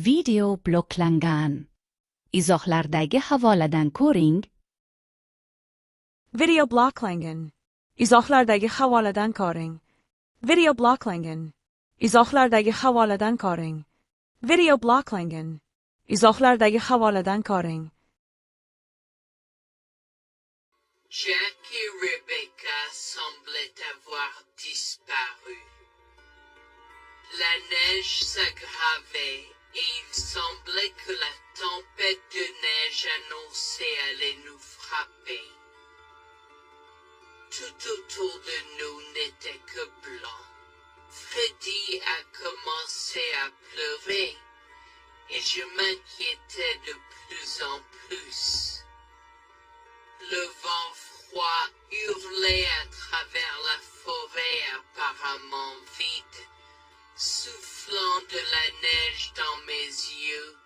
Video bloklangan. Izohlardagi havoladan ko'ring. Video bloklangan. Izohlardagi havoladan ko'ring. Video bloklangan. Izohlardagi havoladan ko'ring. Video bloklangan. Izohlardagi havoladan ko'ring. Jack et Rebecca semblaient avoir disparu. La neige s'aggravait et il semblait que la tempête de neige annoncée allait nous frapper. Tout autour de nous n'était que blanc. Freddy a commencé à pleurer et je m'inquiétais de plus en plus. Le vent froid hurlait à travers la forêt apparemment vide, soufflant de la neige dans mes yeux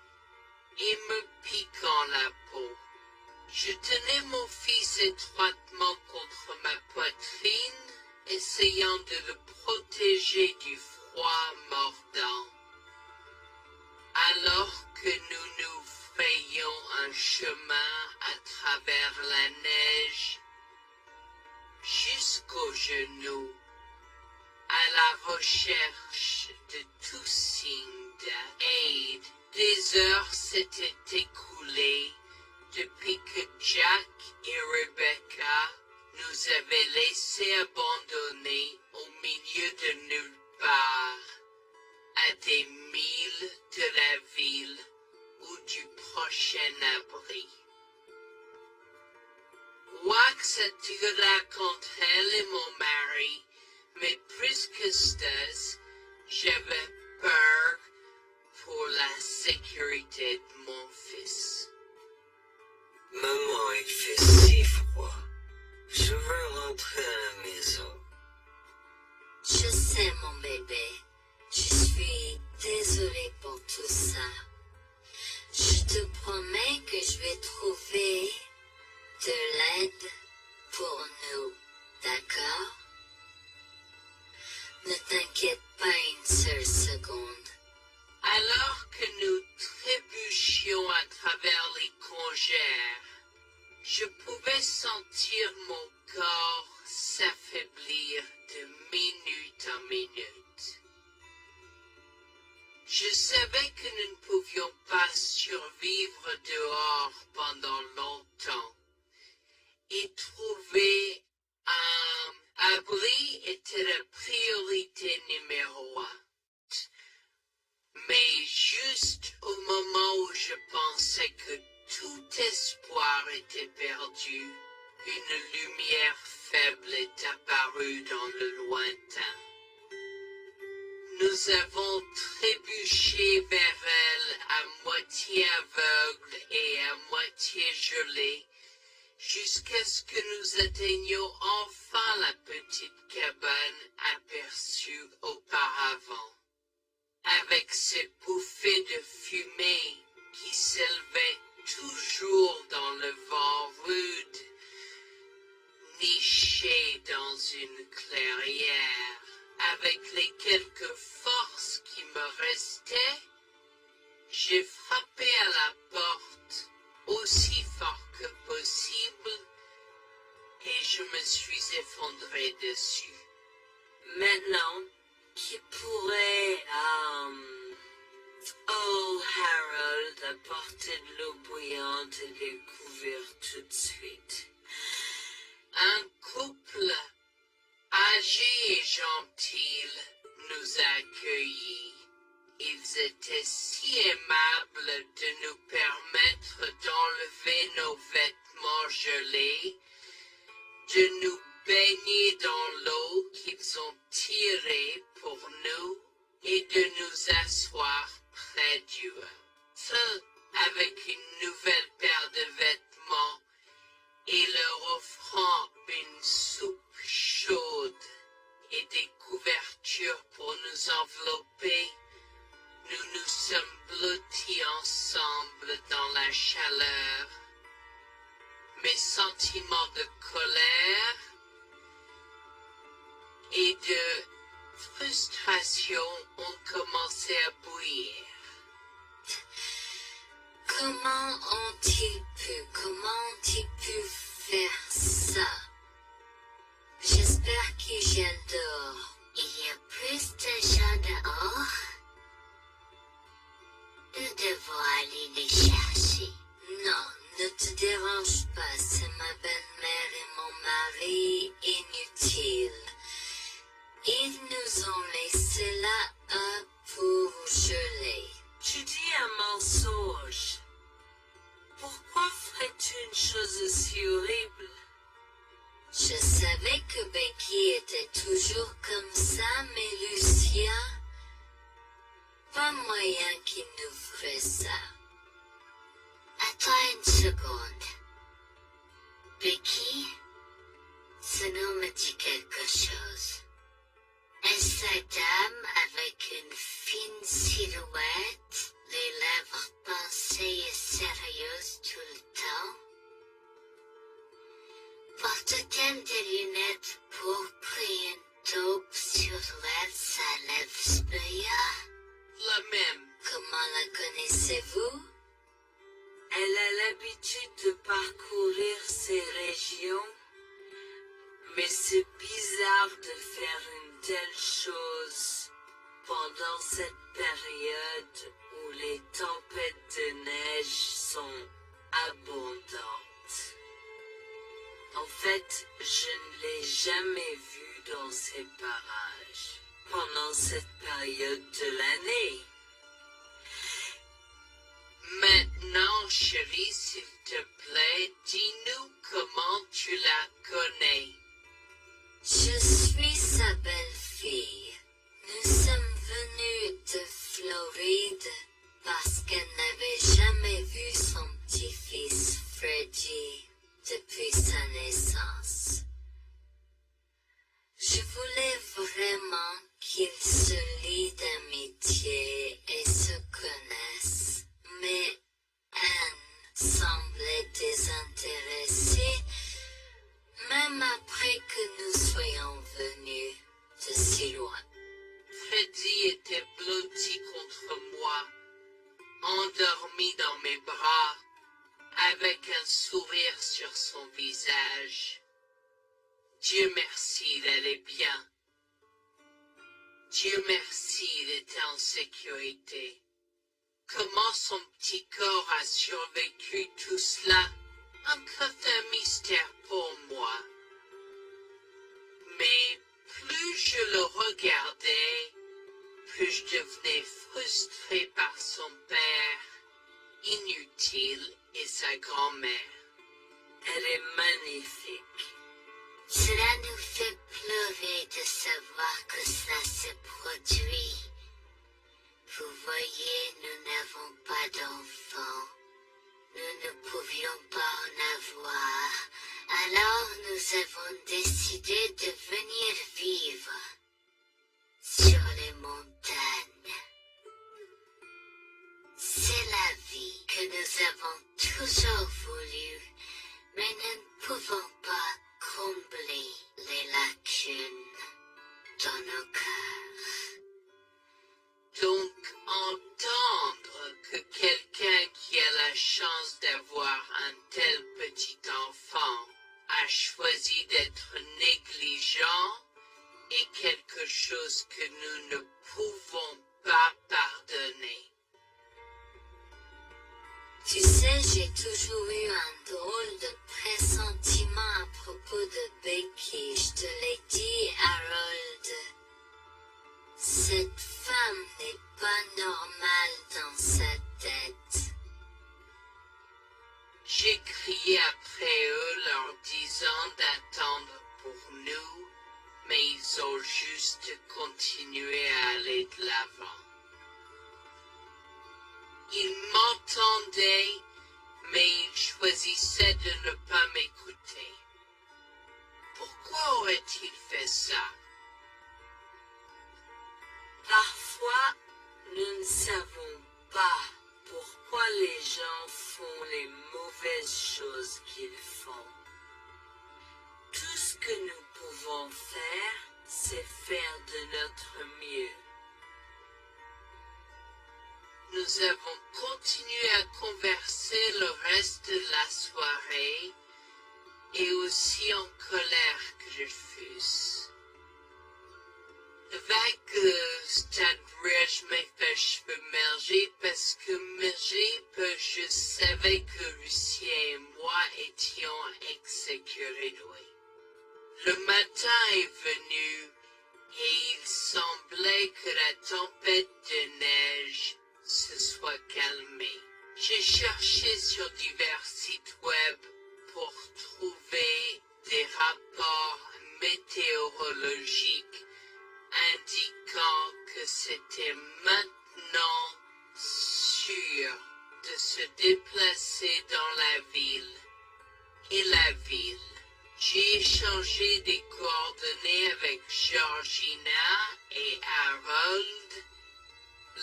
et me piquant la peau. Je tenais mon fils étroitement contre ma poitrine, essayant de le protéger du froid mordant. Alors que nous nous frayions un chemin à travers la neige, jusqu'aux genoux, à la recherche de tout signe d'aide. Des heures s'étaient écoulées depuis que Jack et Rebecca nous avaient laissés abandonnés au milieu de nulle part, à des milles de la ville ou du prochain abri. Wax attira contre elle et mon mari, mais plus que ça, j'avais peur pour la sécurité de mon fils. Maman, il fait si froid. Je veux rentrer à la maison. Je sais, mon bébé. Je suis désolée pour tout ça. Je te promets que je vais trouver de l'aide pour nous, d'accord? Ne t'inquiète pas une seule seconde. Alors que nous trébuchions à travers les congères, je pouvais sentir mon corps s'affaiblir de minute en minute. Je savais que nous ne pouvions pas survivre dehors pendant longtemps, et trouver un abri était la priorité numéro 1. Mais juste au moment où je pensais que tout espoir était perdu, une lumière faible est apparue dans le lointain. Nous avons trébuché vers elle à moitié aveugle et à moitié gelé, jusqu'à ce que nous atteignions enfin la petite cabane aperçue auparavant, avec ses bouffées de fumée qui s'élevaient toujours dans le vent rude, nichée dans une clairière. Avec les quelques forces qui me restaient, j'ai frappé à la porte aussi fort que possible et je me suis effondré dessus. Maintenant, qui pourrait, Harold, apporter de l'eau bouillante et des couverts tout de suite? Un couple âgé et gentil nous a accueillis. Ils étaient si aimables de nous permettre d'enlever nos vêtements gelés, de nous baigner dans l'eau qu'ils ont tirée pour nous et de nous asseoir près d'eux. Seul avec une nouvelle paire de vêtements et leur offrant une soupe chaude et des couvertures pour nous envelopper, nous nous sommes blottis ensemble dans la chaleur. Mes sentiments de colère et de frustration ont commencé à bouillir. Comment ont-ils pu faire ça? J'espère qu'ils gèlent dehors. Il y a plus de gens dehors? Nous devons aller les chercher. Non, ne te dérange pas, c'est ma belle-mère et mon mari inutiles. Ils nous ont laissé là pour geler. Tu dis un mensonge. Pourquoi ferais-tu une chose aussi horrible? Je savais que Becky était toujours comme ça, mais Lucia, pas moyen qu'il nous ferait ça. Attends une seconde. Becky, ce nom me dit quelque chose. Est-ce cette dame avec une fine silhouette, les lèvres pincées et sérieuses tout le temps? Porte-t-elle des lunettes pourpres et une taupe sur sa lèvre spéria? La même. Comment la connaissez-vous? Elle a l'habitude de parcourir ces régions, mais c'est bizarre de faire une telle chose pendant cette période où les tempêtes de neige sont abondantes. En fait, je ne l'ai jamais vue dans ces parages pendant cette période de l'année. Maintenant, chérie, s'il te plaît, dis-nous comment tu la connais. Je suis sa belle-fille. Nous sommes venus de Floride parce qu'elle n'avait jamais vu son petit-fils Freddy depuis sa naissance. Je voulais vraiment qu'ils se lient d'amitié et se connaissent, mais Anne semblait désintéressée, même après que nous soyons venus de si loin. Freddy était blotti contre moi, endormi dans mes bras, avec un sourire sur son visage. Dieu merci, il allait bien. Dieu merci, il était en sécurité. Comment son petit corps a survécu tout cela? Encore un mystère pour moi. Mais plus je le regardais, plus je devenais frustré par son père, inutile, et sa grand-mère. Elle est magnifique. Cela nous fait pleurer de savoir que ça s'est produit. Vous voyez, nous n'avons pas d'enfants. Nous ne pouvions pas en avoir. Alors nous avons décidé de venir vivre sur les montagnes. C'est la vie que nous avons toujours voulu, mais nous ne pouvons pas combler les lacunes dans nos cœurs. Donc, entendre que quelqu'un qui a la chance d'avoir un tel petit enfant a choisi d'être négligent est quelque chose que nous ne pouvons pas pardonner. Tu sais, j'ai toujours eu un drôle de pressentiment à propos de Becky. Je te l'ai dit, Harold. Cette femme n'est pas normale dans sa tête. J'ai crié après eux leur disant d'attendre pour nous, mais ils ont juste continué à aller de l'avant. Ils m'entendaient, mais ils choisissaient de ne pas m'écouter. Pourquoi aurait-il fait ça? Parfois, nous ne savons pas pourquoi les gens font les mauvaises choses qu'ils font. Tout ce que nous pouvons faire, c'est faire de notre mieux. Nous avons continué à converser de la soirée, et aussi en colère que je fusse. Le vague stade où je me fais cheveux merger parce que je savais que Lucien et moi étions exécurés. Le matin est venu et il semblait que la tempête de neige se soit calmée. J'ai cherché sur divers sites web pour trouver des rapports météorologiques indiquant que c'était maintenant sûr de se déplacer dans la ville. Et la ville. J'ai échangé des coordonnées avec Georgina et Harold,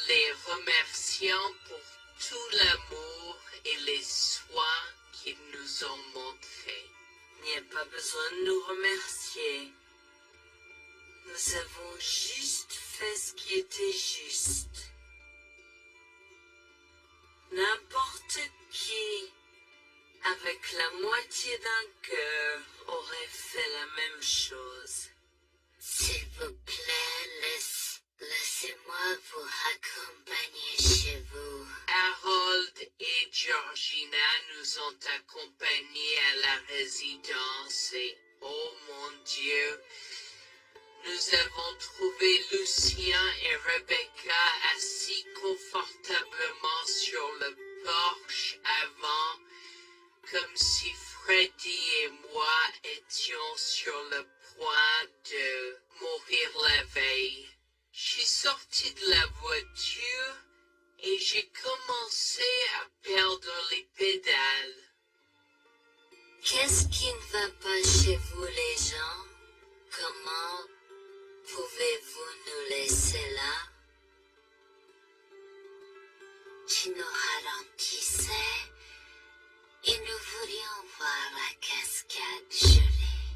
les remerciant pour tout l'amour et les soins qu'ils nous ont montrés. Il n'y a pas besoin de nous remercier. Nous avons juste fait ce qui était juste. N'importe qui, avec la moitié d'un cœur, aurait fait la même chose. S'il vous plaît, laissez-moi vous accompagner chez vous. Harold et Georgina nous ont accompagnés à la résidence et, oh mon Dieu, nous avons trouvé Lucien et Rebecca assis confortablement sur le porche avant, comme si Freddy et moi étions sur le point de mourir la veille. Je suis sorti de la voiture et j'ai commencé à perdre les pédales. Qu'est-ce qui ne va pas chez vous, les gens? Comment pouvez-vous nous laisser là? Tu nous ralentissais et nous voulions voir la cascade gelée.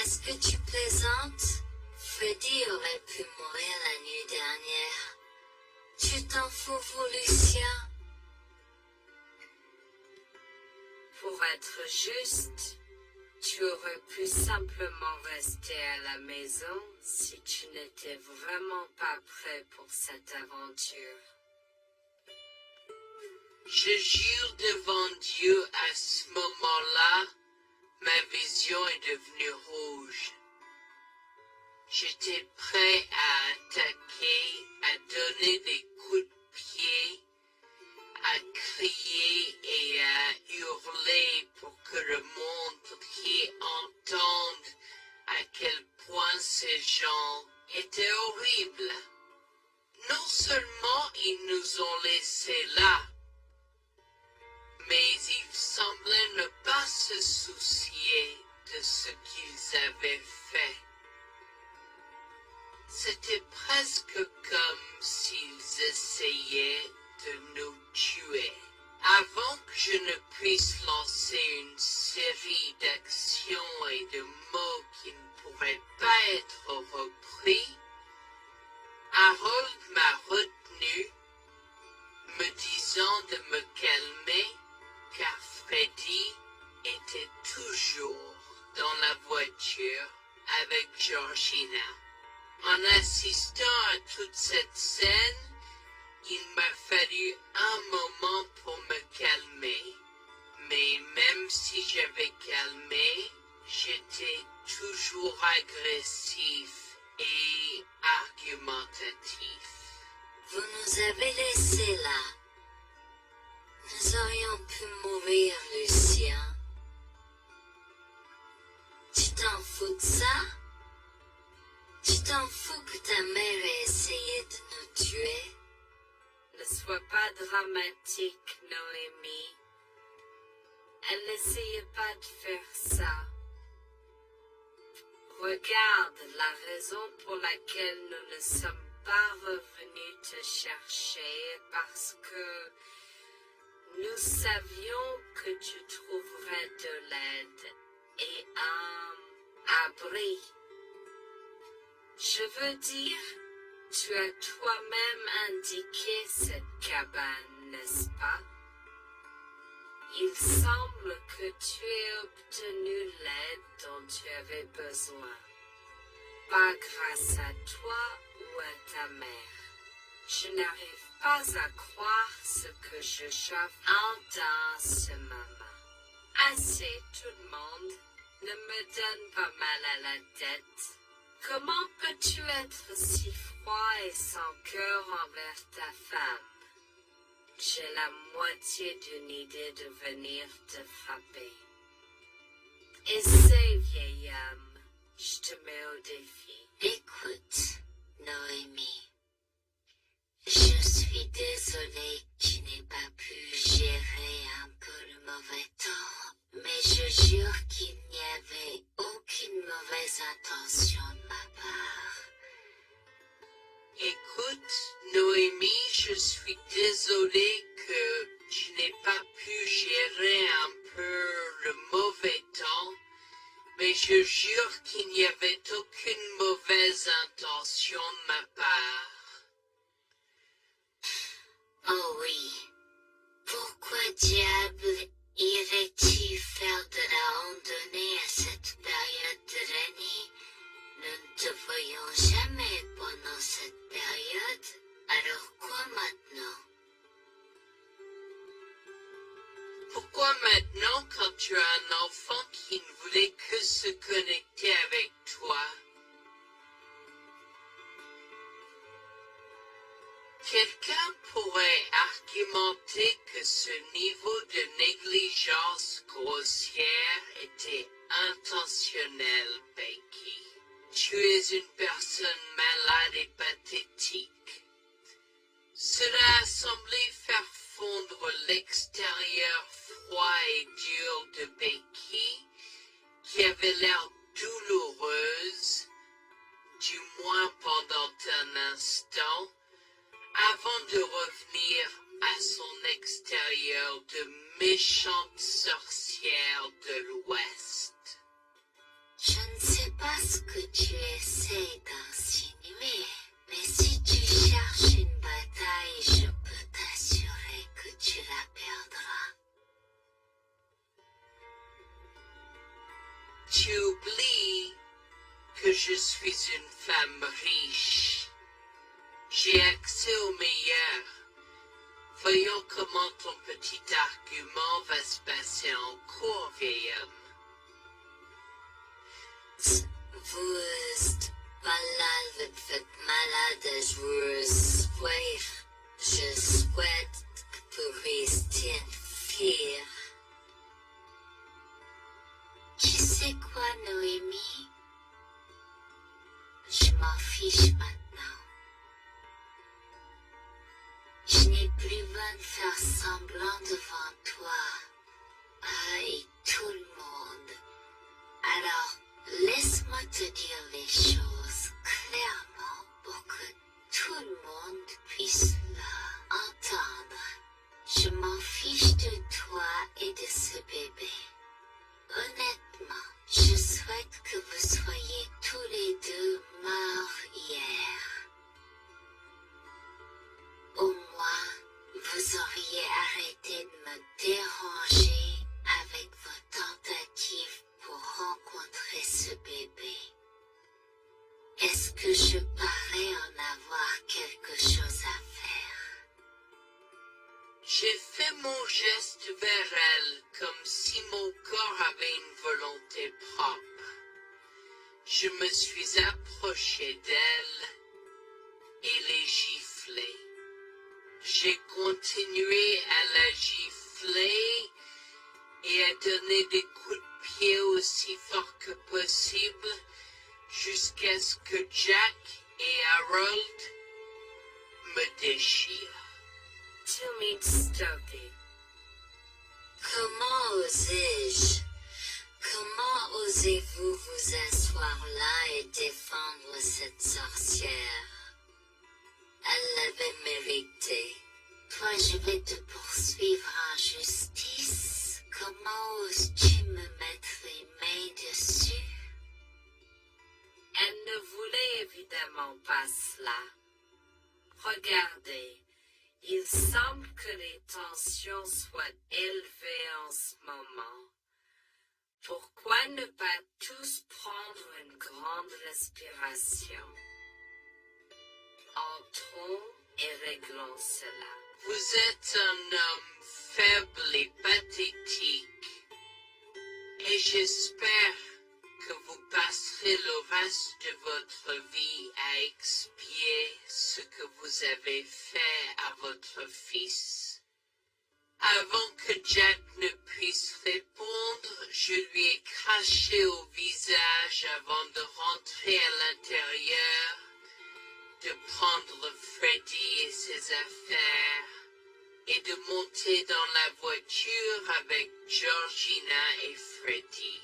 Est-ce que tu plaisantes? Freddy aurait pu mourir la nuit dernière. Tu t'en fous, vous, Lucien? Pour être juste, tu aurais pu simplement rester à la maison si tu n'étais vraiment pas prêt pour cette aventure. Je jure devant Dieu, à ce moment-là, ma vision est devenue rouge. J'étais prêt à attaquer, à donner des coups de pied, à crier et à hurler pour que le monde entier entende à quel point ces gens étaient horribles. Non seulement ils nous ont laissés là, mais ils semblaient ne pas se soucier de ce qu'ils avaient fait. C'était presque comme s'ils essayaient de nous tuer. Avant que je ne puisse lancer une série d'actions et de mots qui ne pourraient pas être repris, Harold m'a retenu, me disant de me calmer, car Freddy était toujours dans la voiture avec Georgina. En assistant à toute cette scène, il m'a fallu un moment pour me calmer. Mais même si j'avais calmé, j'étais toujours agressif et argumentatif. Vous nous avez laissés là. Nous aurions pu mourir, Lucien. Tu t'en fous de ça? Tu t'en fous que ta mère ait essayé de nous tuer? Ne sois pas dramatique, Noémie. Elle n'essayait pas de faire ça. Regarde la raison pour laquelle nous ne sommes pas revenus te chercher, parce que nous savions que tu trouverais de l'aide et un abri. Je veux dire, tu as toi-même indiqué cette cabane, n'est-ce pas? Il semble que tu aies obtenu l'aide dont tu avais besoin. Pas grâce à toi ou à ta mère. Je n'arrive pas à croire ce que je entends ce moment. Assez, tout le monde. Ne me donne pas mal à la tête. Comment peux-tu être si froid et sans cœur envers ta femme? J'ai la moitié d'une idée de venir te frapper. Essaie, vieil homme. Je te mets au défi. Écoute, Noémie. Je suis désolée que tu n'aies pas pu gérer un peu le mauvais temps, mais je jure qu'il n'y avait aucune mauvaise intention de ma part. Écoute, Noémie, je suis désolée que tu n'aies pas pu gérer un peu le mauvais temps, mais je jure qu'il n'y avait aucune mauvaise intention de ma part. Oh oui, pourquoi diable irais-tu faire de la randonnée à cette période de l'année? Nous ne te voyons jamais pendant cette période, alors quoi maintenant? Pourquoi maintenant, quand tu as un enfant qui ne voulait que se connecter avec toi? Quelqu'un pourrait argumenter que ce niveau de négligence grossière était intentionnel, Becky. Tu es une personne malade et pathétique. Cela a semblé faire fondre l'extérieur froid et dur de Becky, qui avait l'air douloureuse, du moins pendant un instant, avant de revenir à son extérieur de méchante sorcière de l'Ouest. Je ne sais pas ce que tu essaies d'insinuer, mais si tu cherches une bataille, je peux t'assurer que tu la perdras. Tu oublies que je suis une femme riche. J'ai accès au meilleur. Voyons comment ton petit argument va se passer en cours, vieil homme. Vous êtes malade, vous êtes malade, je souhaite que vous restiez fiers. Tu sais quoi, Noémie? Je m'en fiche maintenant. Je n'ai plus besoin de faire semblant devant toi, et tout le monde. Alors, laisse-moi te dire les choses clairement pour que tout le monde puisse l'entendre. Je m'en fiche de toi et de ce bébé. Honnêtement, je souhaite que vous soyez tous les deux morts hier. Au moins, vous auriez arrêté de me déranger avec vos tentatives pour rencontrer ce bébé. Est-ce que je parais en avoir quelque chose à faire? J'ai fait mon geste vers elle comme si mon corps avait une volonté propre. Je me suis approché d'elle et l'ai giflée. J'ai continué à la gifler et à donner des coups de pied aussi fort que possible jusqu'à ce que Jack et Harold me déchirent. Tu m'es stoppé. Comment osais-je? Comment osez-vous vous asseoir là et défendre cette sorcière? Elle l'avait mérité. Toi, je vais te poursuivre en justice. Comment oses-tu me mettre les mains dessus? Elle ne voulait évidemment pas cela. Regardez, Il semble que les tensions soient élevées en ce moment. Pourquoi ne pas tous prendre une grande respiration? Entrons et réglons cela. Vous êtes un homme faible et pathétique, et j'espère que vous passerez le reste de votre vie à expier ce que vous avez fait à votre fils. Avant que Jack ne puisse répondre, je lui ai craché au visage avant de rentrer à l'intérieur, de prendre Freddy et ses affaires, et de monter dans la voiture avec Georgina et Freddy.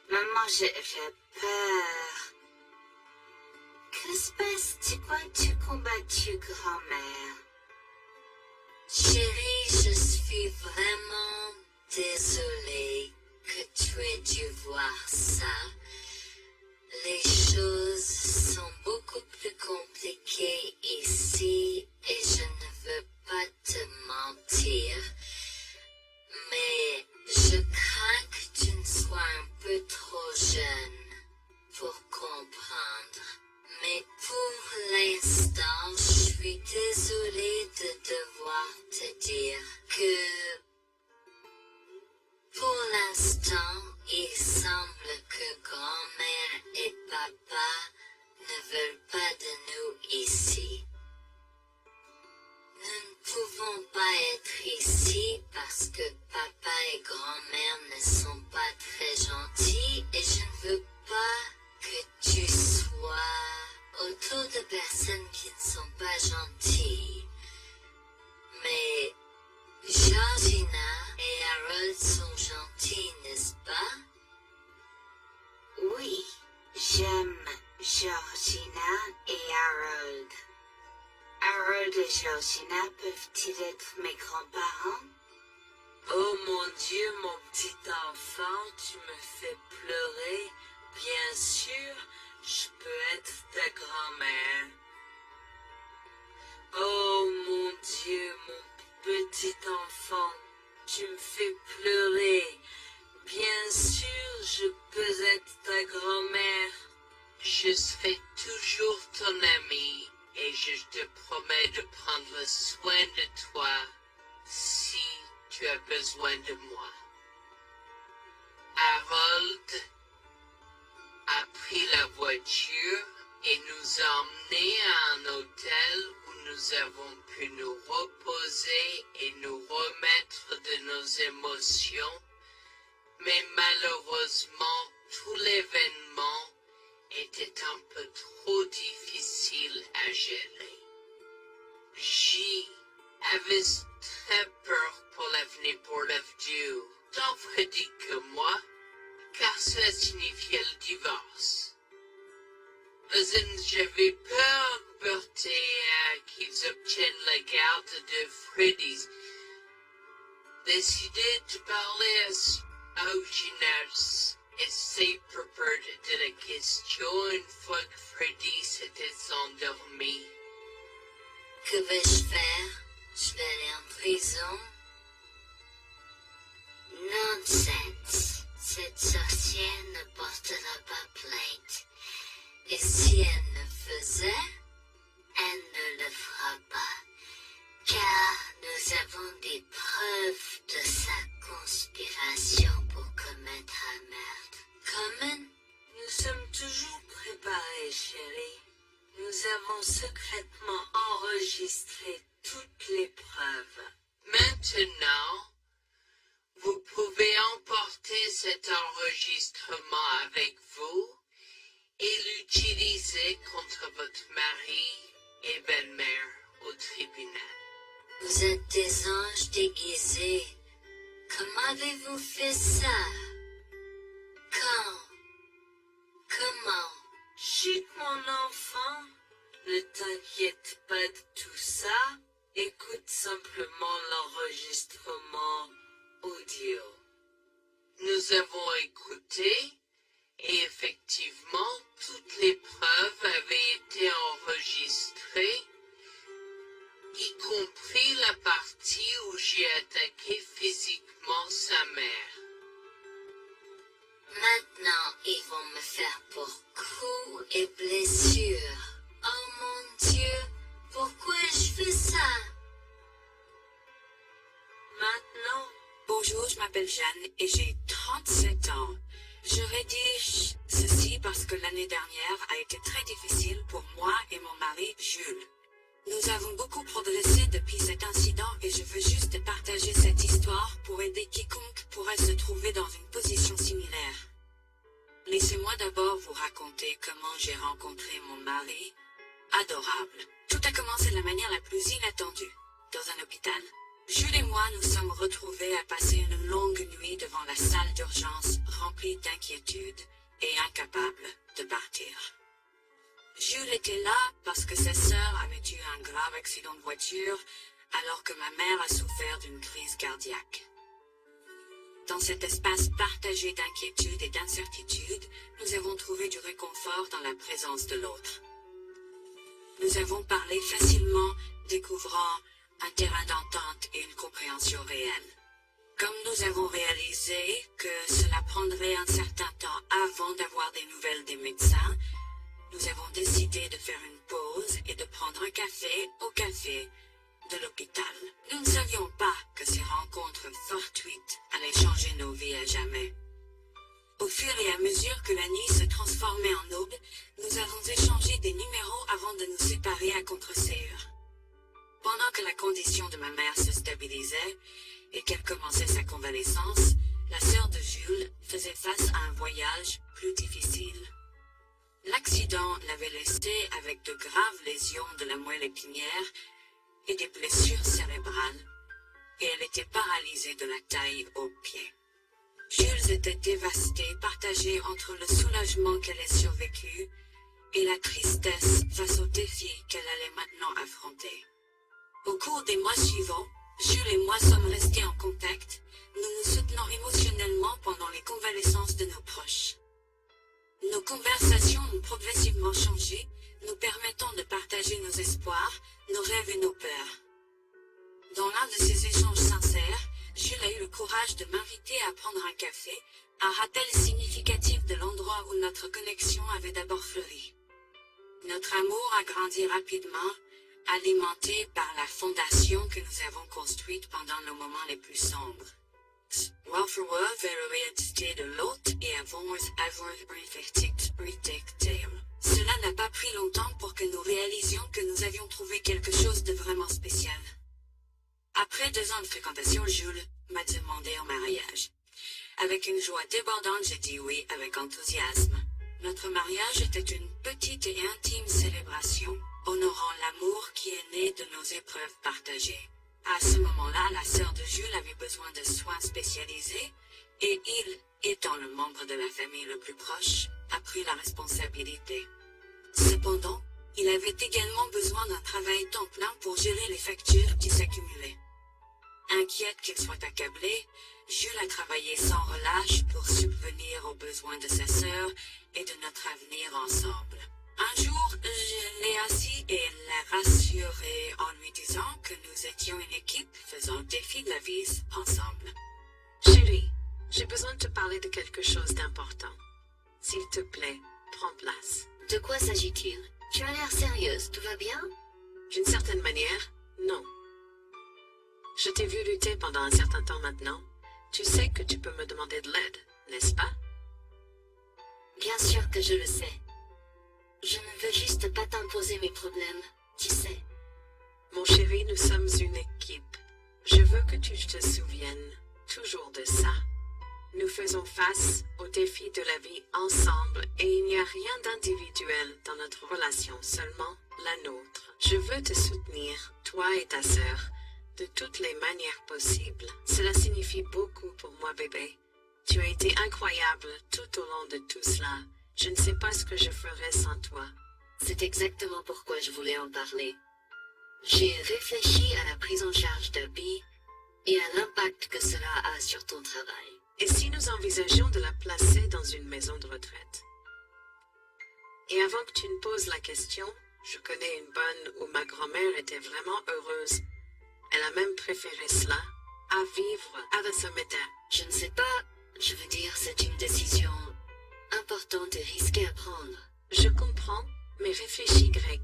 Maman, j'ai peur. Que se passe-t-il quand tu combattu, grand-mère? Chérie, je suis vraiment désolée que tu aies dû voir ça. Les choses sont beaucoup plus compliquées ici et je ne veux pas te mentir. Mais je crains que tu ne sois un peu trop jeune pour comprendre. Mais pour l'instant, je suis désolée de devoir te dire que pour l'instant, il semble que grand-mère et papa ne veulent pas de nous ici. Nous ne pouvons pas être ici parce que papa et grand-mère ne sont pas très gentils et je ne veux pas que tu sois autour de personnes qui ne sont pas gentilles. Mais Georgina et Harold sont gentils, n'est-ce pas? Oui, j'aime Georgina et Harold. Harold et Georgina peuvent-ils être mes grands-parents? Oh mon Dieu, mon petit enfant, tu me fais pleurer. Bien sûr, je peux être ta grand-mère. Oh mon Dieu, mon petit enfant, tu me fais pleurer. Bien sûr, je peux être ta grand-mère. Je serai toujours ton ami, et je te promets de prendre soin de toi si tu as besoin de moi. Harold a pris la voiture et nous a emmenés à un hôtel où nous avons pu nous reposer et nous remettre de nos émotions, mais malheureusement tout l'événement était un peu trop difficile à gérer. J'y avais très peur pour l'avenir pour Dieu, tant Freddy que moi, car cela signifiait le divorce. Mais j'avais peur qu'ils obtiennent la garde de Freddy. Décidé de parler à Eugénie et ses propos de la question une fois que Freddy s'était endormi. Que vais-je faire? Je vais aller en prison? Nonsense! Cette sorcière ne portera pas plainte. Et si elle le faisait, elle ne le fera pas. Car nous avons des preuves de sa conspiration pour commettre un meurtre. Comment? Nous sommes toujours préparés, chérie. Nous avons secrètement enregistré toutes les preuves. Maintenant, vous pouvez emporter cet enregistrement avec vous et l'utiliser contre votre mari et belle-mère au tribunal. Vous êtes des anges déguisés. Comment avez-vous fait ça? Quand? Comment? Chut, mon enfant, ne t'inquiète pas de tout ça. Écoute simplement l'enregistrement audio. Nous avons écouté et effectivement toutes les preuves avaient été enregistrées Jeanne et j'ai 37 ans. Je rédige ceci parce que l'année dernière a été très difficile pour moi et mon mari Jules. Nous avons beaucoup progressé depuis cet incident et je veux juste partager cette histoire pour aider quiconque pourrait se trouver dans une position similaire. Laissez-moi d'abord vous raconter comment j'ai rencontré mon mari. Adorable. Tout a commencé de la manière la plus inattendue. Dans un hôpital. Jules et moi nous sommes retrouvés à passer une longue nuit devant la salle d'urgence remplie d'inquiétude et incapables de partir. Jules était là parce que sa sœur avait eu un grave accident de voiture alors que ma mère a souffert d'une crise cardiaque. Dans cet espace partagé d'inquiétude et d'incertitude, nous avons trouvé du réconfort dans la présence de l'autre. Nous avons parlé facilement, découvrant un terrain d'entente et une compréhension réelle. Comme nous avons réalisé que cela prendrait un certain temps avant d'avoir des nouvelles des médecins, nous avons décidé de faire une pause et de prendre un café au café de l'hôpital. Nous ne savions pas que ces rencontres fortuites allaient changer nos vies à jamais. Au fur et à mesure que la nuit se transformait en aube, nous avons échangé des numéros avant de nous séparer à contre-séance. Pendant que la condition de ma mère se stabilisait et qu'elle commençait sa convalescence, la sœur de Jules faisait face à un voyage plus difficile. L'accident l'avait laissée avec de graves lésions de la moelle épinière et des blessures cérébrales, et elle était paralysée de la taille aux pieds. Jules était dévasté, partagé entre le soulagement qu'elle ait survécu et la tristesse face aux défis qu'elle allait maintenant affronter. Au cours des mois suivants, Jules et moi sommes restés en contact. Nous nous soutenons émotionnellement pendant les convalescences de nos proches. Nos conversations ont progressivement changé, nous permettant de partager nos espoirs, nos rêves et nos peurs. Dans l'un de ces échanges sincères, Jules a eu le courage de m'inviter à prendre un café, un rappel significatif de l'endroit où notre connexion avait d'abord fleuri. Notre amour a grandi rapidement, alimenté par la fondation que nous avons construite pendant nos moments les plus sombres. Welfare verrouillé de l'autre et avons Cela n'a pas pris longtemps pour que nous réalisions que nous avions trouvé quelque chose de vraiment spécial. Après 2 ans de fréquentation, Jules m'a demandé en mariage. Avec une joie débordante, j'ai dit oui avec enthousiasme. Notre mariage était une petite et intime célébration, honorant l'amour qui est né de nos épreuves partagées. À ce moment-là, la sœur de Jules avait besoin de soins spécialisés, et il, étant le membre de la famille le plus proche, a pris la responsabilité. Cependant, il avait également besoin d'un travail temps plein pour gérer les factures qui s'accumulaient. Inquiète qu'il soit accablé, Jules a travaillé sans relâche pour subvenir aux besoins de sa sœur et de notre avenir ensemble. Un jour, je l'ai assis et l'ai rassuré en lui disant que nous étions une équipe faisant le défi de la vie ensemble. Chérie, j'ai besoin de te parler de quelque chose d'important. S'il te plaît, prends place. De quoi s'agit-il? Tu as l'air sérieuse, tout va bien? D'une certaine manière, non. Je t'ai vu lutter pendant un certain temps maintenant. Tu sais que tu peux me demander de l'aide, n'est-ce pas? Bien sûr que je le sais. Je ne veux juste pas t'imposer mes problèmes, tu sais. Mon chéri, nous sommes une équipe. Je veux que tu te souviennes toujours de ça. Nous faisons face aux défis de la vie ensemble et il n'y a rien d'individuel dans notre relation, seulement la nôtre. Je veux te soutenir, toi et ta sœur, de toutes les manières possibles. Cela signifie beaucoup pour moi, bébé. Tu as été incroyable tout au long de tout cela. Je ne sais pas ce que je ferais sans toi. C'est exactement pourquoi je voulais en parler. J'ai réfléchi à la prise en charge d'Abby et à l'impact que cela a sur ton travail. Et si nous envisagions de la placer dans une maison de retraite? Et avant que tu ne poses la question, je connais une bonne où ma grand-mère était vraiment heureuse. Elle a même préféré cela à vivre à la sommétaire. Je ne sais pas, je veux dire, c'est une décision importante et risquée à prendre. Je comprends, mais réfléchis, Greg.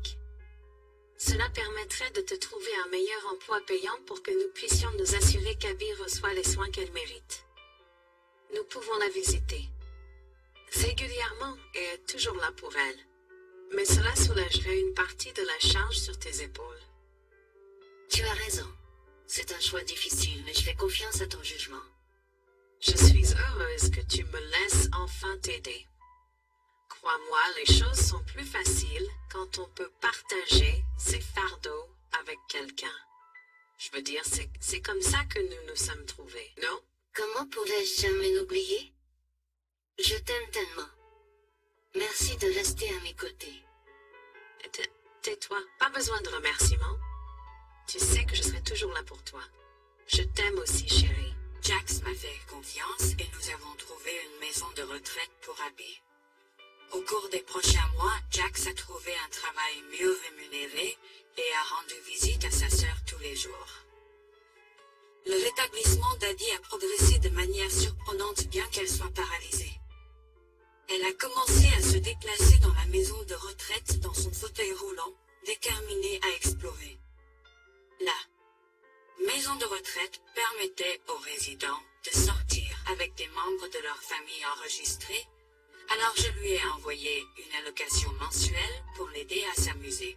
Cela permettrait de te trouver un meilleur emploi payant pour que nous puissions nous assurer qu'Abby reçoit les soins qu'elle mérite. nous pouvons la visiter. Régulièrement et être toujours là pour elle. Mais cela soulagerait une partie de la charge sur tes épaules. Tu as raison. C'est un choix difficile, mais je fais confiance à ton jugement. Je suis heureuse que tu me laisses enfin t'aider. Crois-moi, les choses sont plus faciles quand on peut partager ses fardeaux avec quelqu'un. Je veux dire, c'est comme ça que nous nous sommes trouvés, non? Comment pourrais-je jamais l'oublier? Je t'aime tellement. Merci de rester à mes côtés. Tais-toi, pas besoin de remerciements. Tu sais que je serai toujours là pour toi. Je t'aime aussi, chérie. Jax m'a fait confiance et nous avons trouvé une maison de retraite pour Abby. Au cours des prochains mois, Jax a trouvé un travail mieux rémunéré et a rendu visite à sa sœur tous les jours. Le rétablissement d'Adi a progressé de manière surprenante bien qu'elle soit paralysée. Elle a commencé à se déplacer dans la maison de retraite dans son fauteuil roulant, déterminée à explorer. La maison de retraite permettait aux résidents de sortir avec des membres de leur famille enregistrés, alors je lui ai envoyé une allocation mensuelle pour l'aider à s'amuser.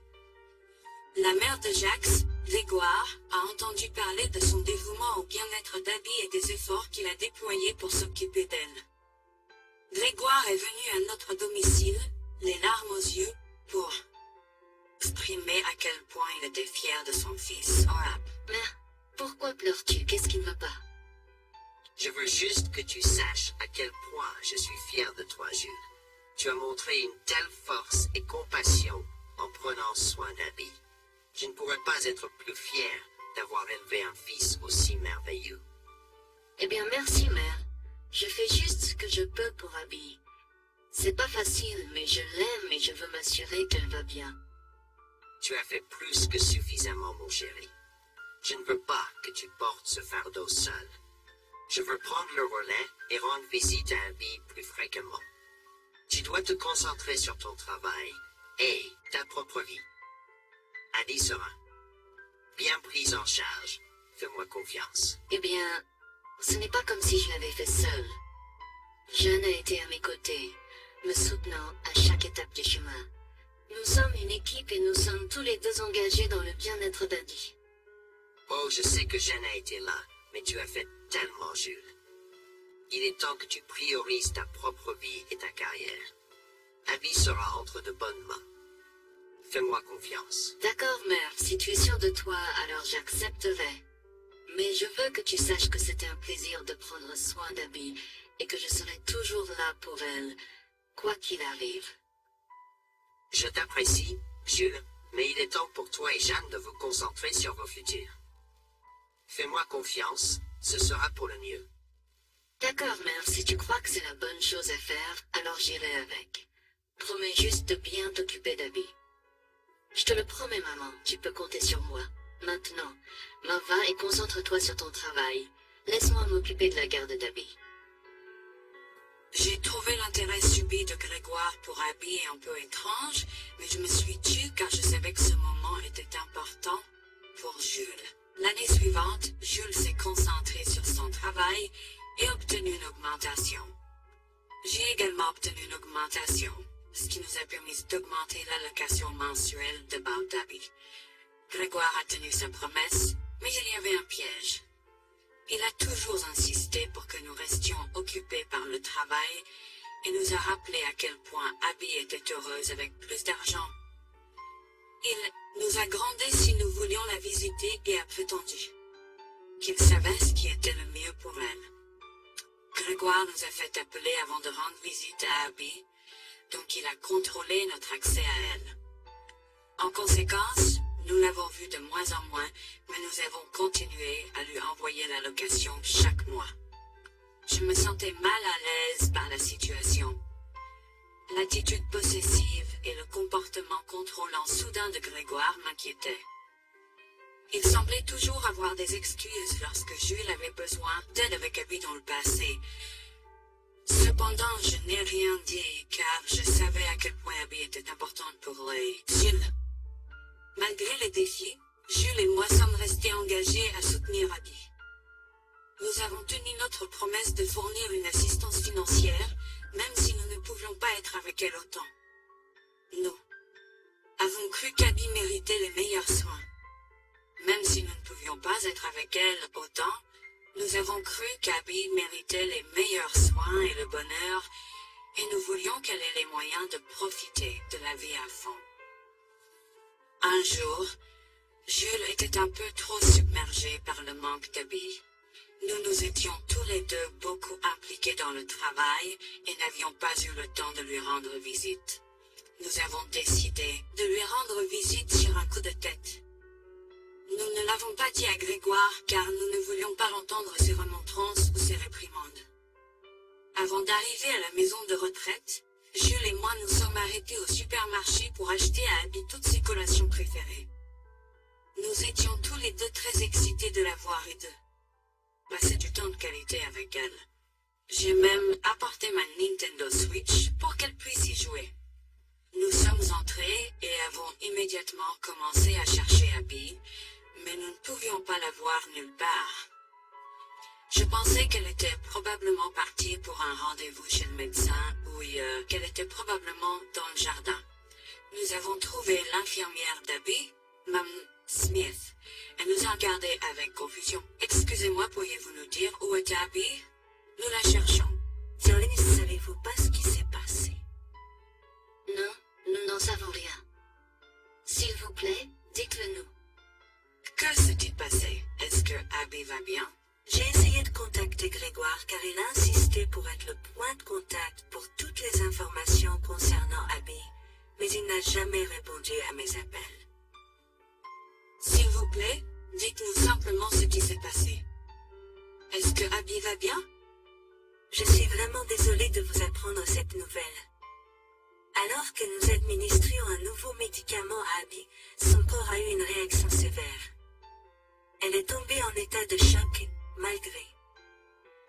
La mère de Jax, Grégoire, a entendu parler de son dévouement au bien-être d'Abby et des efforts qu'il a déployés pour s'occuper d'elle. Grégoire est venu à notre domicile, les larmes aux yeux, pour exprimer à quel point il était fier de son fils, Orab. Mère, pourquoi pleures-tu? Qu'est-ce qui ne va pas? Je veux juste que tu saches à quel point je suis fier de toi, Jules. Tu as montré une telle force et compassion en prenant soin d'Abby. Je ne pourrais pas être plus fier d'avoir élevé un fils aussi merveilleux. Eh bien, merci, mère. Je fais juste ce que je peux pour Abby. C'est pas facile, mais je l'aime et je veux m'assurer qu'elle va bien. Tu as fait plus que suffisamment, mon chéri. Je ne veux pas que tu portes ce fardeau seul. Je veux prendre le relais et rendre visite à Abby plus fréquemment. Tu dois te concentrer sur ton travail et ta propre vie. Abby sera bien prise en charge. Fais-moi confiance. Eh bien, ce n'est pas comme si je l'avais fait seule. Jeanne a été à mes côtés, me soutenant à chaque étape du chemin. Nous sommes une équipe et nous sommes tous les deux engagés dans le bien-être d'Adi. Oh, je sais que Jeanne a été là, mais tu as fait tellement, Jules. Il est temps que tu priorises ta propre vie et ta carrière. Abby sera entre de bonnes mains. Fais-moi confiance. D'accord, mère, si tu es sûre de toi, alors j'accepterai. Mais je veux que tu saches que c'était un plaisir de prendre soin d'Abby et que je serai toujours là pour elle, quoi qu'il arrive. Je t'apprécie, Jules, mais il est temps pour toi et Jeanne de vous concentrer sur vos futurs. Fais-moi confiance, ce sera pour le mieux. D'accord, mère, si tu crois que c'est la bonne chose à faire, alors j'irai avec. Promets juste de bien t'occuper d'Abby. Je te le promets, maman, tu peux compter sur moi. Maintenant, m'en va et concentre-toi sur ton travail. Laisse-moi m'occuper de la garde d'Abby. J'ai trouvé l'intérêt subi de Grégoire pour Abby un peu étrange, mais je me suis tue car je savais que ce moment était important pour Jules. L'année suivante, Jules s'est concentré sur son travail et obtenu une augmentation. J'ai également obtenu une augmentation, ce qui nous a permis d'augmenter l'allocation mensuelle de Bob d'Abby. Grégoire a tenu sa promesse, mais il y avait un piège. Il a toujours insisté pour que nous restions occupés par le travail et nous a rappelé à quel point Abby était heureuse avec plus d'argent. Il nous a grondé si nous voulions la visiter et a prétendu qu'il savait ce qui était le mieux pour elle. Grégoire nous a fait appeler avant de rendre visite à Abby, donc il a contrôlé notre accès à elle. En conséquence, nous l'avons vue de moins en moins, mais nous avons continué à lui envoyer l'allocation chaque mois. Je me sentais mal à l'aise par la situation. L'attitude possessive et le comportement contrôlant soudain de Grégoire m'inquiétaient. Il semblait toujours avoir des excuses lorsque Jules avait besoin d'aide avec Abby dans le passé. Cependant, je n'ai rien dit car je savais à quel point Abby était importante pour Jules. Malgré les défis, Jules et moi sommes restés engagés à soutenir Abby. Nous avons tenu notre promesse de fournir une assistance financière, même si nous ne pouvions pas être avec elle autant. Nous avons cru qu'Abby méritait les meilleurs soins. Même si nous ne pouvions pas être avec elle autant, nous avons cru qu'Abby méritait les meilleurs soins et le bonheur, et nous voulions qu'elle ait les moyens de profiter de la vie à fond. Un jour, Jules était un peu trop submergé par le manque d'Abby. Nous nous étions tous les deux beaucoup impliqués dans le travail et n'avions pas eu le temps de lui rendre visite. Nous avons décidé de lui rendre visite sur un coup de tête. Nous ne l'avons pas dit à Grégoire car nous ne voulions pas l'entendre ses remontrances ou ses réprimandes. Avant d'arriver à la maison de retraite, Jules et moi nous sommes arrêtés au supermarché pour acheter à Abby toutes ses collations préférées. Nous étions tous les deux très excités de la voir et de passer du temps de qualité avec elle. J'ai même apporté ma Nintendo Switch pour qu'elle puisse y jouer. Nous sommes entrés et avons immédiatement commencé à chercher Abby, mais nous ne pouvions pas la voir nulle part. Je pensais qu'elle était probablement partie pour un rendez-vous chez le médecin ou qu'elle était probablement dans le jardin. Nous avons trouvé l'infirmière d'Abby, Mme Smith. Elle nous a regardés avec confusion. Excusez-moi, pourriez-vous nous dire où est Abby? Nous la cherchons. Jolie, ne savez-vous pas ce qui s'est passé? Non, nous n'en savons rien. S'il vous plaît, dites-le nous. Que s'est-il passé? Est-ce que Abby va bien? J'ai essayé de contacter Grégoire car il a insisté pour être le point de contact pour toutes les informations concernant Abby, mais il n'a jamais répondu à mes appels. S'il vous plaît, dites-nous simplement ce qui s'est passé. Est-ce que Abby va bien? Je suis vraiment désolée de vous apprendre cette nouvelle. Alors que nous administrions un nouveau médicament à Abby, son corps a eu une réaction sévère. Elle est tombée en état de choc malgré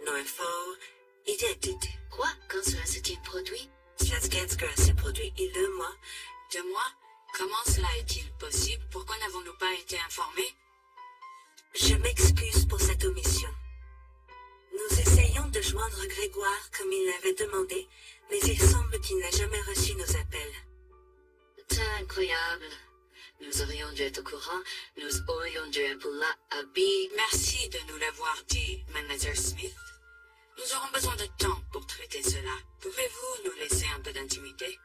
nos efforts et d'aide. Quoi? Quand cela s'est-il produit? Cela s'est produit il y a 2 mois. 2 mois? Comment cela est-il possible? Pourquoi n'avons-nous pas été informés? Je m'excuse pour cette omission. Nous essayons de joindre Grégoire comme il l'avait demandé, mais il semble qu'il n'a jamais reçu nos appels. C'est incroyable. Nous aurions dû être au courant, nous aurions dû être là, Abby. Merci de nous l'avoir dit, Manager Smith. Nous aurons besoin de temps pour traiter cela. Pouvez-vous nous laisser un peu d'intimité?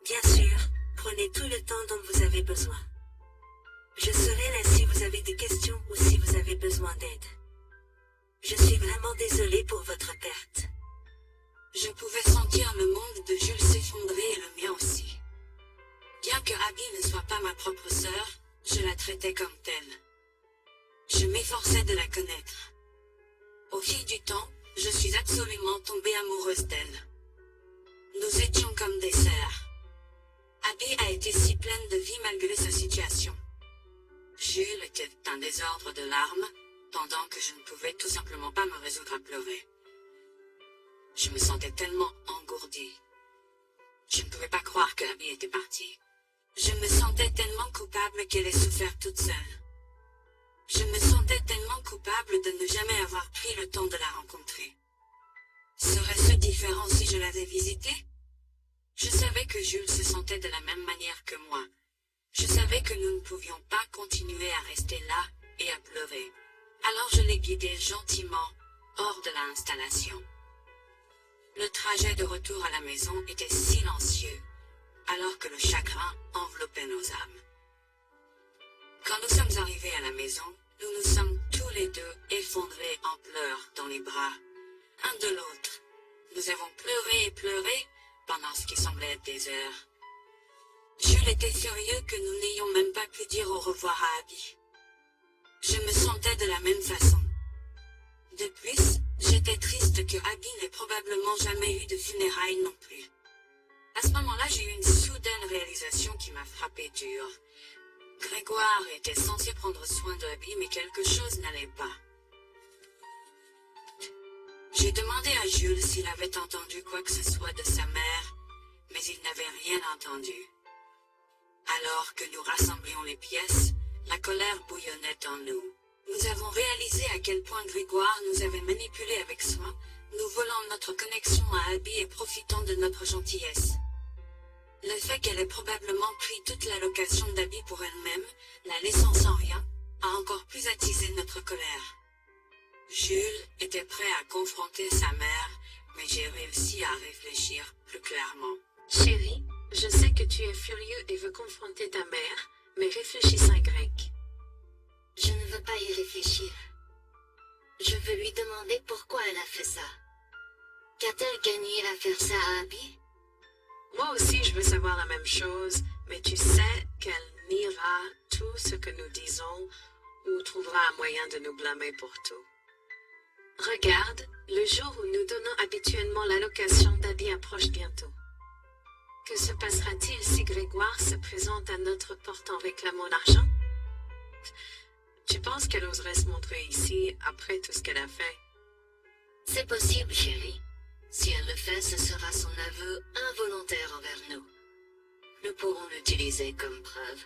Bien sûr, prenez tout le temps dont vous avez besoin. Je serai là si vous avez des questions ou si vous avez besoin d'aide. Je suis vraiment désolée pour votre perte. Je pouvais sentir le monde de Jules s'effondrer et le mien aussi. Bien que Abby ne soit pas ma propre sœur, je la traitais comme telle. Je m'efforçais de la connaître. Au fil du temps, je suis absolument tombée amoureuse d'elle. Nous étions comme des sœurs. Abby a été si pleine de vie malgré sa situation. Jules était un désordre de larmes, pendant que je ne pouvais tout simplement pas me résoudre à pleurer. Je me sentais tellement engourdie. Je ne pouvais pas croire que Abby était partie. Je me sentais tellement coupable qu'elle ait souffert toute seule. Je me sentais tellement coupable de ne jamais avoir pris le temps de la rencontrer. Serait-ce différent si je l'avais visitée? Je savais que Jules se sentait de la même manière que moi. Je savais que nous ne pouvions pas continuer à rester là et à pleurer. Alors je l'ai guidée gentiment hors de l'installation. Le trajet de retour à la maison était silencieux, alors que le chagrin enveloppait nos âmes. Quand nous sommes arrivés à la maison, nous nous sommes tous les deux effondrés en pleurs dans les bras, un de l'autre. Nous avons pleuré et pleuré pendant ce qui semblait être des heures. Jules était furieux que nous n'ayons même pas pu dire au revoir à Abby. Je me sentais de la même façon. De plus, j'étais triste que Abby n'ait probablement jamais eu de funérailles non plus. À ce moment-là, j'ai eu une soudaine réalisation qui m'a frappé dur. Grégoire était censé prendre soin de Abby, mais quelque chose n'allait pas. J'ai demandé à Jules s'il avait entendu quoi que ce soit de sa mère, mais il n'avait rien entendu. Alors que nous rassemblions les pièces, la colère bouillonnait en nous. Nous avons réalisé à quel point Grégoire nous avait manipulés avec soin, nous volant notre connexion à Abby et profitant de notre gentillesse. Le fait qu'elle ait probablement pris toute l'allocation d'Abby pour elle-même, la laissant sans rien, a encore plus attisé notre colère. Jules était prêt à confronter sa mère, mais j'ai réussi à réfléchir plus clairement. Chérie, je sais que tu es furieux et veux confronter ta mère, mais réfléchis 5 grecs. Je ne veux pas y réfléchir. Je veux lui demander pourquoi elle a fait ça. Qu'a-t-elle gagné à faire ça à Abby? Moi aussi, je veux savoir la même chose, mais tu sais qu'elle niera tout ce que nous disons ou trouvera un moyen de nous blâmer pour tout. Regarde, le jour où nous donnons habituellement l'allocation d'Abby approche bientôt. Que se passera-t-il si Grégoire se présente à notre porte en réclamant l'argent? Tu penses qu'elle oserait se montrer ici après tout ce qu'elle a fait? C'est possible, chérie. Si elle le fait, ce sera son aveu involontaire envers nous. Nous pourrons l'utiliser comme preuve.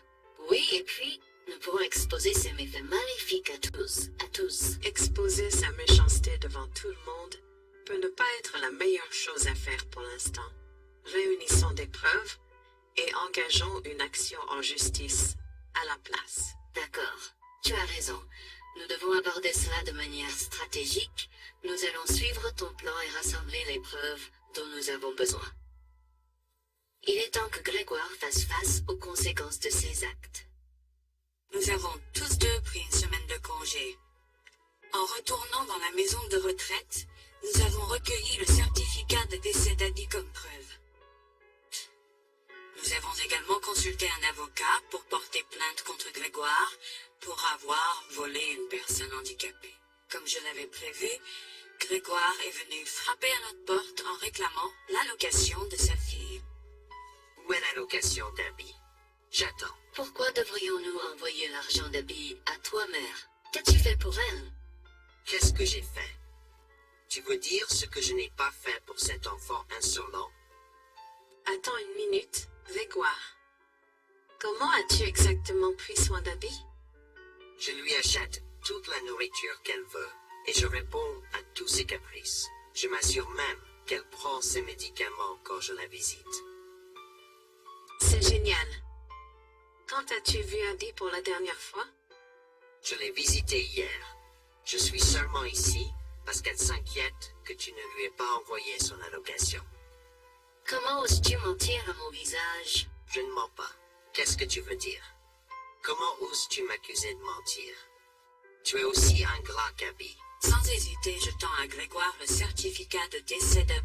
Oui, et puis, nous pourrons exposer ses méfaits maléfiques à tous. Exposer sa méchanceté devant tout le monde peut ne pas être la meilleure chose à faire pour l'instant. Réunissons des preuves et engageons une action en justice à la place. D'accord, tu as raison. Nous devons aborder cela de manière stratégique. Nous allons suivre ton plan et rassembler les preuves dont nous avons besoin. Il est temps que Grégoire fasse face aux conséquences de ses actes. Nous avons tous deux pris une semaine de congé. En retournant dans la maison de retraite, nous avons recueilli le certificat de décès d'Abby comme preuve. Nous avons également consulté un avocat pour porter plainte contre Grégoire pour avoir volé une personne handicapée. Comme je l'avais prévu, Grégoire est venu frapper à notre porte en réclamant l'allocation de sa fille. Où est l'allocation d'Abby? J'attends. Pourquoi devrions-nous envoyer l'argent d'Abby à toi, mère? Qu'as-tu fait pour elle? Qu'est-ce que j'ai fait? Tu veux dire ce que je n'ai pas fait pour cet enfant insolent? Attends une minute, Grégoire. Comment as-tu exactement pris soin d'Abby? Je lui achète toute la nourriture qu'elle veut et je réponds à tous ses caprices. Je m'assure même qu'elle prend ses médicaments quand je la visite. C'est génial. Quand as-tu vu Abby pour la dernière fois? Je l'ai visitée hier. Je suis seulement ici parce qu'elle s'inquiète que tu ne lui aies pas envoyé son allocation. Comment oses-tu mentir à mon visage? Je ne mens pas. Qu'est-ce que tu veux dire? Comment oses-tu m'accuser de mentir? Tu es aussi ingrat qu'Abby. Sans hésiter, je tends à Grégoire le certificat de décès d'Abby.